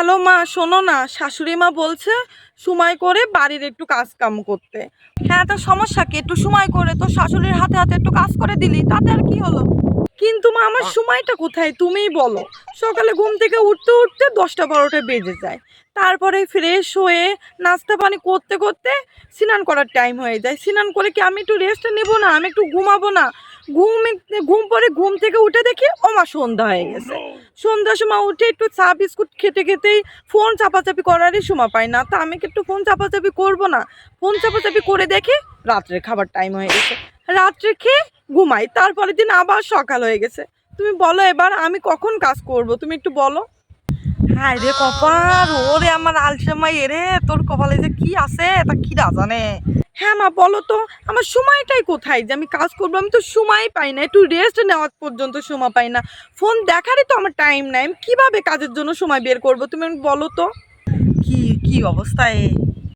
Hello মা, শোনো না, শাশুড়ি মা বলছে সময় করে বাড়ির একটু কাজ কাম করতে। হ্যাঁ, তা সমস্যা কি? একটু সময় করে তো শাশুড়ির হাতে হাতে একটু কাজ করে দিলি, তাতে আর কি হলো? কিন্তু মা, আমার সময়টা কোথায় তুমিই বলো। সকালে ঘুম থেকে উঠতে উঠতে 10টা 12টা বেজে যায়। তারপরে ফ্রেশ হয়ে নাস্তা পানি করতে করতে স্নান করার টাইম হয়ে যায়। স্নান করে কি আমি একটু রেস্ট নেবো না? আমি একটু ঘুমাবো না? ঘুম ঘুম পরে ঘুম থেকে উঠে দেখি ওমা সন্ধ্যা হয়ে গেছে। সন্ধ্যার সময় উঠে একটু চা বিস্কুট খেতে খেতেই ফোন চাপাচাপি করারই সময় পাই না। তা আমি কি একটু ফোন চাপাচাপি করবো না? ফোন চাপাচাপি করে দেখি রাত্রে খাবার টাইম হয়ে গেছে। রাত্রে খেয়ে ঘুমাই, তারপরের দিন আবার সকাল হয়ে গেছে। তুমি বলো এবার আমি কখন কাজ করব? তুমি একটু বলো। হ্যাঁ রে কপাল, ওরে আমার আলসেমাই এরে, তোর কপালে যে কি আছে তা কি না জানে। হ্যাঁ মা, বলো তো, আমার সময়টাই কোথায় যে আমি কাজ করবো? আমি তো সময় পাই না, একটু রেস্ট নেওয়ার পর্যন্ত সময় পাই না। ফোন দেখারই তো আমার টাইম নাই, আমি কিভাবে কাজের জন্য সময় বের করবো? তুমি আমাকে বলো তো। কি কি অবস্থায়